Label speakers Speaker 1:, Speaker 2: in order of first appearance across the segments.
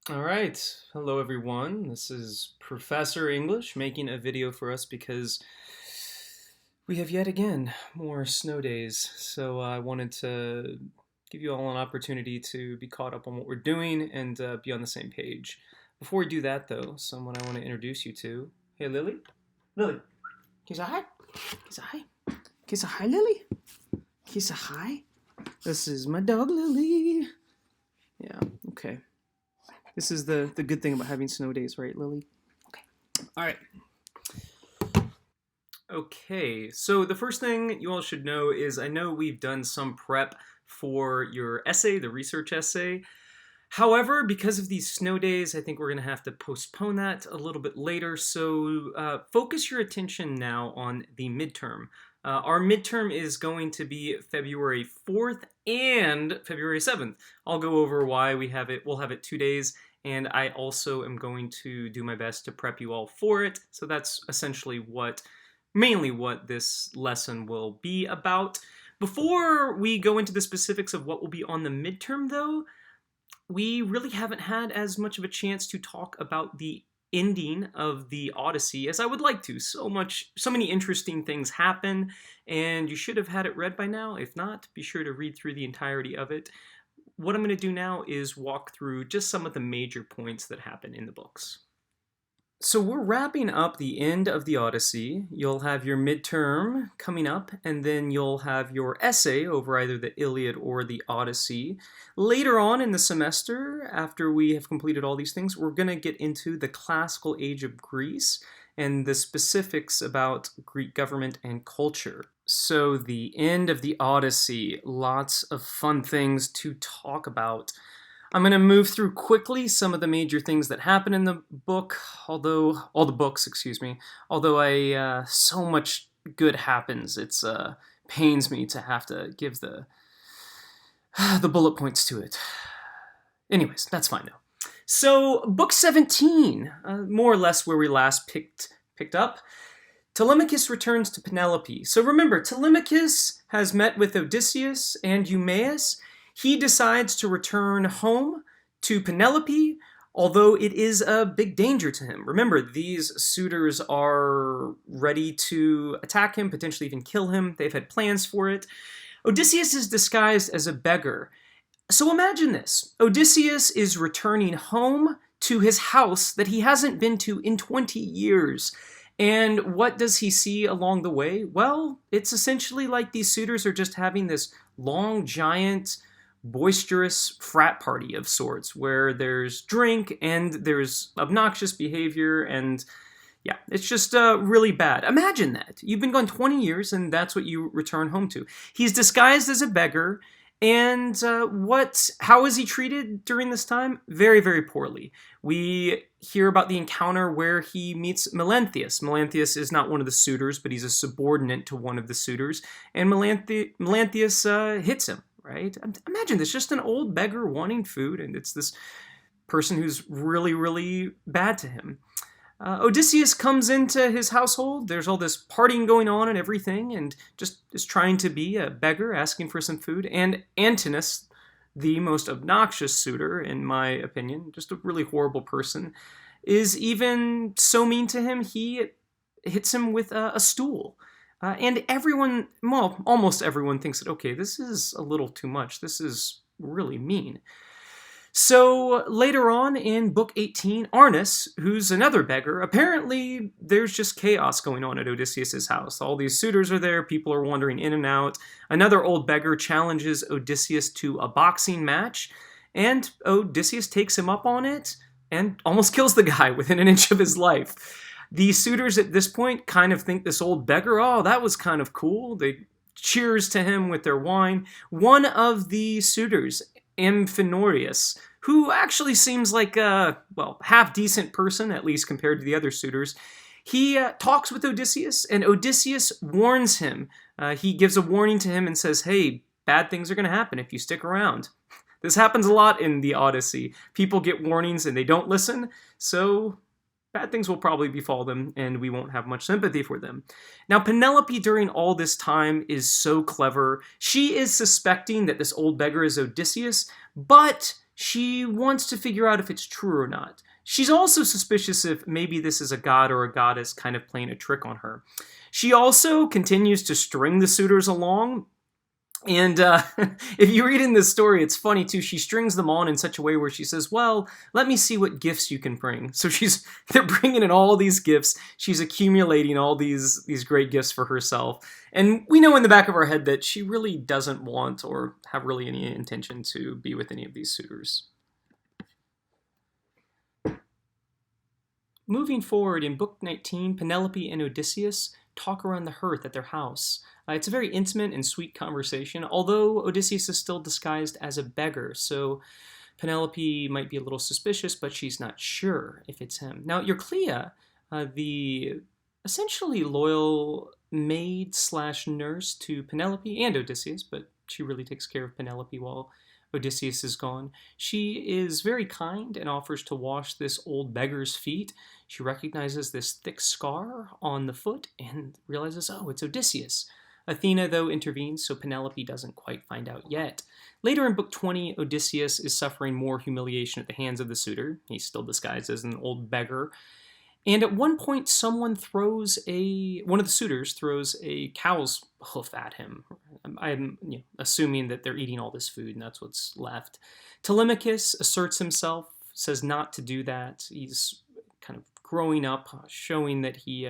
Speaker 1: All right. Hello, everyone. This is Professor English making a video for us because we have yet again more snow days. So I wanted to give you all an opportunity to be caught up on what we're doing and be on the same page. Before we do that, though, someone I want to introduce you to. Hey, Lily. Lily. Can you say hi? Can you say hi? Can you say hi, Lily? Can you say hi? This is my dog, Lily. Yeah, okay. This is the good thing about having snow days, right, Lily? Okay. All right. Okay, so the first thing you all should know is I know we've done some prep for your essay, the research essay. However, because of these snow days, I think we're going to have to postpone that a little bit later. So focus your attention now on the midterm. Our midterm is going to be February 4th and February 7th. I'll go over why we have it. We'll have it 2 days. And I also am going to do my best to prep you all for it. So that's essentially mainly what this lesson will be about. Before we go into the specifics of what will be on the midterm, though, we really haven't had as much of a chance to talk about the ending of the Odyssey as I would like to. So many interesting things happen, and you should have had it read by now. If not, be sure to read through the entirety of it. What I'm going to do now is walk through just some of the major points that happen in the books. So we're wrapping up the end of the Odyssey. You'll have your midterm coming up, and then you'll have your essay over either the Iliad or the Odyssey. Later on in the semester, after we have completed all these things, we're going to get into the classical age of Greece and the specifics about Greek government and culture. So the end of the Odyssey, lots of fun things to talk about. I'm going to move through quickly some of the major things that happen in the book, all the books, excuse me. Although so much good happens, it's pains me to have to give the the bullet points to it. Anyways, that's fine though. So, book 17, more or less where we last picked up. Telemachus returns to Penelope. So remember, Telemachus has met with Odysseus and Eumaeus. He decides to return home to Penelope, although it is a big danger to him. Remember, these suitors are ready to attack him, potentially even kill him. They've had plans for it. Odysseus is disguised as a beggar. So imagine this. Odysseus is returning home to his house that he hasn't been to in 20 years. And what does he see along the way? Well, it's essentially like these suitors are just having this long, giant, boisterous frat party of sorts where there's drink and there's obnoxious behavior and yeah, it's just really bad. Imagine that. You've been gone 20 years and that's what you return home to. He's disguised as a beggar. And how is he treated during this time? Very, very poorly. We hear about the encounter where he meets Melanthius. Melanthius is not one of the suitors, but he's a subordinate to one of the suitors. And Melanthius hits him, right? Imagine this, just an old beggar wanting food, and it's this person who's really, really bad to him. Odysseus comes into his household. There's all this partying going on and everything, and just is trying to be a beggar, asking for some food. And Antinous, the most obnoxious suitor, in my opinion, just a really horrible person, is even so mean to him, he hits him with a stool. And everyone, well, almost everyone thinks that, okay, this is a little too much. This is really mean. So later on in book 18, Arnis, who's another beggar, apparently there's just chaos going on at Odysseus' house. All these suitors are there, people are wandering in and out. Another old beggar challenges Odysseus to a boxing match, and Odysseus takes him up on it and almost kills the guy within an inch of his life. The suitors at this point kind of think this old beggar, oh, that was kind of cool. They cheers to him with their wine. One of the suitors, Amphinorius, who actually seems like a, half-decent person, at least compared to the other suitors. He talks with Odysseus, and Odysseus warns him. He gives a warning to him and says, hey, bad things are going to happen if you stick around. This happens a lot in the Odyssey. People get warnings and they don't listen, so bad things will probably befall them, and we won't have much sympathy for them. Now, Penelope, during all this time, is so clever. She is suspecting that this old beggar is Odysseus, but She wants to figure out if it's true or not. She's also suspicious if maybe this is a god or a goddess kind of playing a trick on her. She also continues to string the suitors along. And if you read in this story, it's funny too. She strings them on in such a way where she says, well, let me see what gifts you can bring. So they're bringing in all these gifts. She's accumulating all these great gifts for herself. And we know in the back of our head that she really doesn't want or have really any intention to be with any of these suitors. Moving forward, in Book 19, Penelope and Odysseus talk around the hearth at their house. It's a very intimate and sweet conversation, although Odysseus is still disguised as a beggar, so Penelope might be a little suspicious, but she's not sure if it's him. Now, Euclea, the essentially loyal maid/nurse to Penelope and Odysseus, but she really takes care of Penelope while Odysseus is gone. She is very kind and offers to wash this old beggar's feet. She recognizes this thick scar on the foot and realizes, oh, it's Odysseus. Athena, though, intervenes, so Penelope doesn't quite find out yet. Later in Book 20, Odysseus is suffering more humiliation at the hands of the suitor. He's still disguised as an old beggar. And at one point, one of the suitors throws a cow's hoof at him. I'm assuming that they're eating all this food and that's what's left. Telemachus asserts himself, says not to do that. He's kind of growing up, showing that he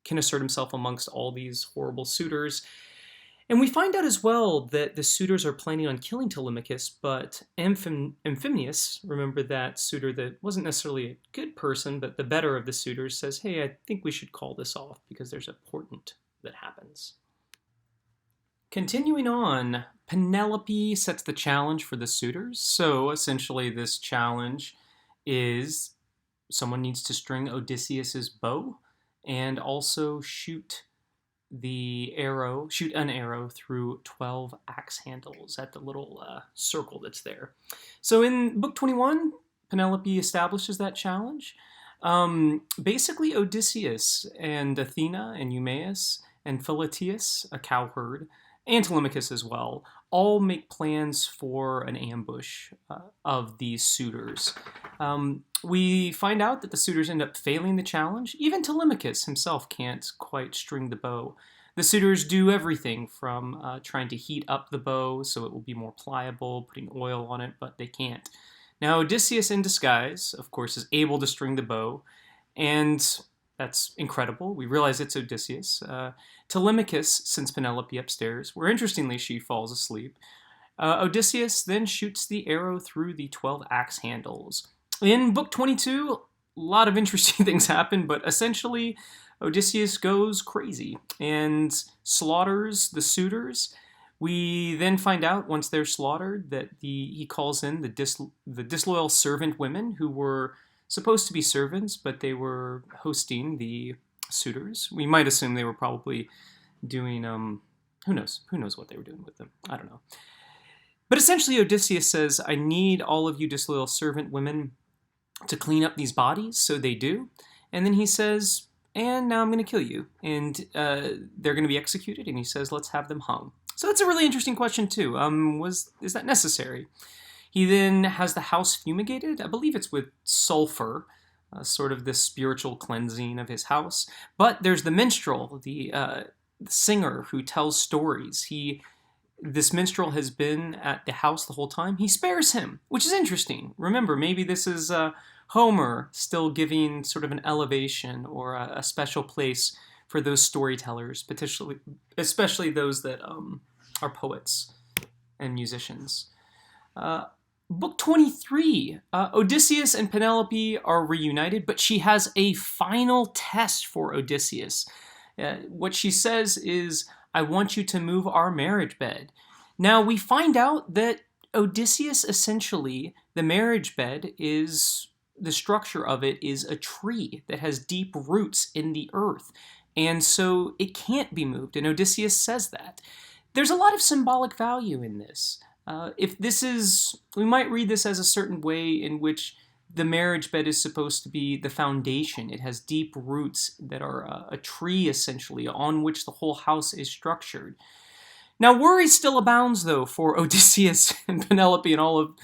Speaker 1: can assert himself amongst all these horrible suitors. And we find out as well that the suitors are planning on killing Telemachus, but Amphimnius, remember that suitor that wasn't necessarily a good person, but the better of the suitors, says, hey, I think we should call this off because there's a portent that happens. Continuing on, Penelope sets the challenge for the suitors. So essentially this challenge is someone needs to string Odysseus's bow and also shoot an arrow through 12 axe handles at the little circle that's there. So in Book 21, Penelope establishes that challenge. Basically, Odysseus and Athena and Eumaeus and Philetius, a cowherd, and Telemachus as well, all make plans for an ambush of these suitors. We find out that the suitors end up failing the challenge. Even Telemachus himself can't quite string the bow. The suitors do everything from trying to heat up the bow so it will be more pliable, putting oil on it, but they can't. Now, Odysseus in disguise, of course, is able to string the bow, and that's incredible. We realize it's Odysseus. Telemachus sends Penelope upstairs, where interestingly she falls asleep. Odysseus then shoots the arrow through the 12 axe handles. In Book 22, a lot of interesting things happen, but essentially Odysseus goes crazy and slaughters the suitors. We then find out, once they're slaughtered, that he calls in the disloyal servant women who were supposed to be servants, but they were hosting the suitors. We might assume they were probably doing, who knows what they were doing with them. I don't know. But essentially Odysseus says, I need all of you disloyal servant women to clean up these bodies, so they do. And then he says, and now I'm going to kill you. And they're going to be executed, and he says, let's have them hung. So that's a really interesting question too. Is that necessary? He then has the house fumigated. I believe it's with sulfur, sort of this spiritual cleansing of his house. But there's the minstrel, the singer who tells stories. This minstrel has been at the house the whole time. He spares him, which is interesting. Remember, maybe this is Homer still giving sort of an elevation or a special place for those storytellers, especially those that are poets and musicians. Book 23, Odysseus and Penelope are reunited, but she has a final test for Odysseus. What she says is, I want you to move our marriage bed. Now, we find out that Odysseus, essentially, the marriage bed the structure of it is a tree that has deep roots in the earth. And so it can't be moved, and Odysseus says that. There's a lot of symbolic value in this. We might read this as a certain way in which the marriage bed is supposed to be the foundation. It has deep roots that are a tree, essentially, on which the whole house is structured. Now, worry still abounds, though, for Odysseus and Penelope and all of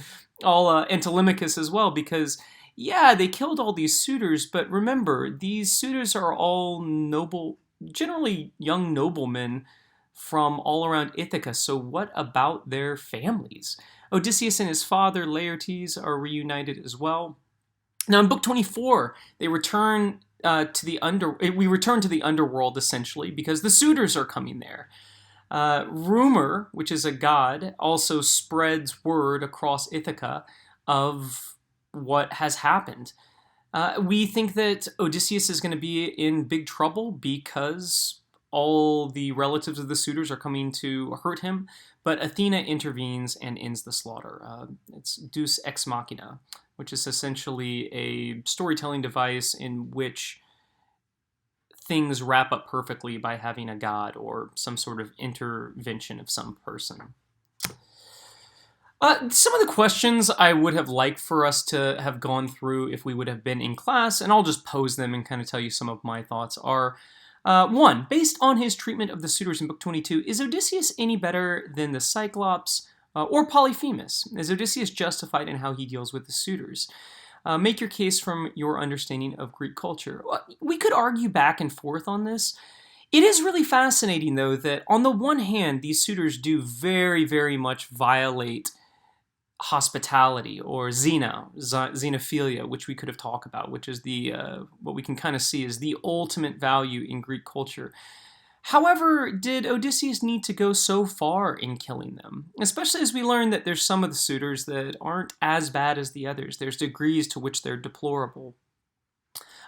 Speaker 1: and Telemachus as well, because yeah, they killed all these suitors, but remember, these suitors are all noble, generally young noblemen from all around Ithaca. So what about their families? Odysseus and his father Laertes are reunited as well. Now in book 24, they return we return to the underworld essentially because the suitors are coming there. Rumor, which is a god, also spreads word across Ithaca of what has happened. We think that Odysseus is going to be in big trouble because all the relatives of the suitors are coming to hurt him, but Athena intervenes and ends the slaughter. It's Deus ex machina, which is essentially a storytelling device in which things wrap up perfectly by having a god or some sort of intervention of some person. Some of the questions I would have liked for us to have gone through if we would have been in class, and I'll just pose them and kind of tell you some of my thoughts, are one, based on his treatment of the suitors in Book 22, is Odysseus any better than the Cyclops or Polyphemus? Is Odysseus justified in how he deals with the suitors? Make your case from your understanding of Greek culture. We could argue back and forth on this. It is really fascinating, though, that on the one hand, these suitors do very, very much violate hospitality or xenophilia, which we could have talked about, which is the what we can kind of see is the ultimate value in Greek culture. However, did Odysseus need to go so far in killing them? Especially as we learn that there's some of the suitors that aren't as bad as the others. There's degrees to which they're deplorable.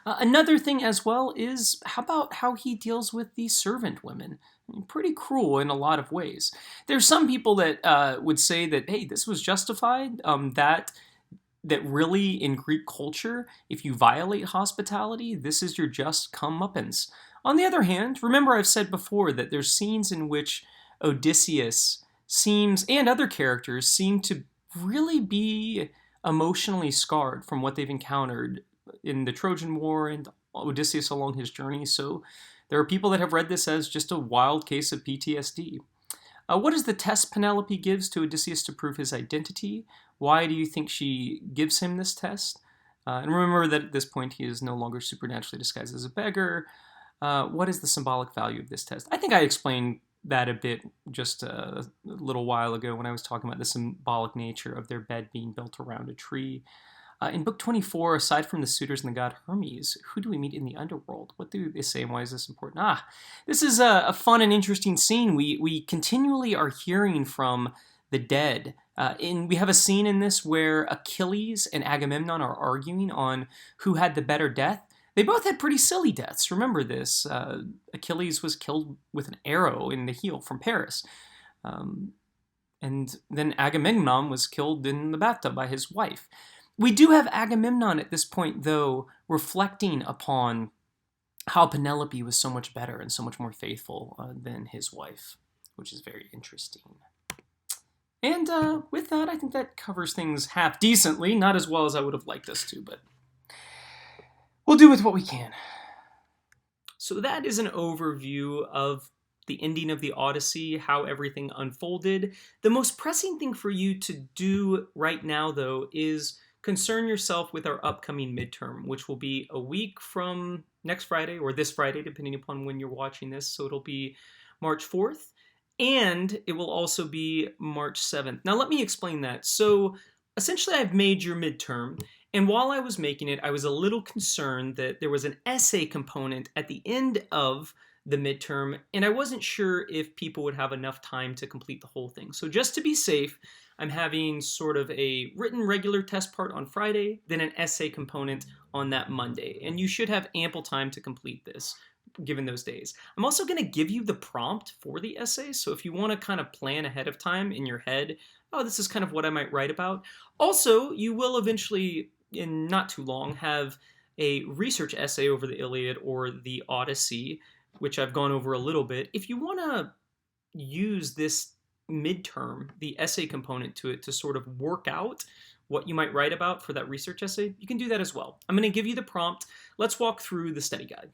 Speaker 1: Another thing as well is how about how he deals with the servant women? I mean, pretty cruel in a lot of ways. There's some people that would say that, hey, this was justified, that really in Greek culture, if you violate hospitality, this is your just comeuppance. On the other hand, remember I've said before that there's scenes in which Odysseus seems, and other characters, seem to really be emotionally scarred from what they've encountered in the Trojan War and Odysseus along his journey. So there are people that have read this as just a wild case of PTSD. What is the test Penelope gives to Odysseus to prove his identity? Why do you think she gives him this test? And remember that at this point he is no longer supernaturally disguised as a beggar. What is the symbolic value of this test? I think I explained that a bit just a little while ago when I was talking about the symbolic nature of their bed being built around a tree. In Book 24, aside from the suitors and the god Hermes, who do we meet in the underworld? What do they say and why is this important? This is a fun and interesting scene. We continually are hearing from the dead. We have a scene in this where Achilles and Agamemnon are arguing on who had the better death. They both had pretty silly deaths. Remember this. Achilles was killed with an arrow in the heel from Paris. And then Agamemnon was killed in the bathtub by his wife. We do have Agamemnon at this point, though, reflecting upon how Penelope was so much better and so much more faithful than his wife, which is very interesting. And with that, I think that covers things half decently, not as well as I would have liked us to, but we'll do with what we can. So that is an overview of the ending of the Odyssey, how everything unfolded. The most pressing thing for you to do right now, though, is concern yourself with our upcoming midterm, which will be a week from next Friday, or this Friday, depending upon when you're watching this. So it'll be March 4th, and it will also be March 7th. Now let me explain that. So essentially I've made your midterm, and while I was making it, I was a little concerned that there was an essay component at the end of the midterm, and I wasn't sure if people would have enough time to complete the whole thing. So just to be safe, I'm having sort of a written regular test part on Friday, then an essay component on that Monday. And you should have ample time to complete this, given those days. I'm also going to give you the prompt for the essay, so if you want to kind of plan ahead of time in your head, oh, this is kind of what I might write about. Also, you will eventually, in not too long, have a research essay over the Iliad or the Odyssey, which I've gone over a little bit. If you want to use this midterm, the essay component to it, to sort of work out what you might write about for that research essay, you can do that as well. I'm going to give you the prompt. Let's walk through the study guide.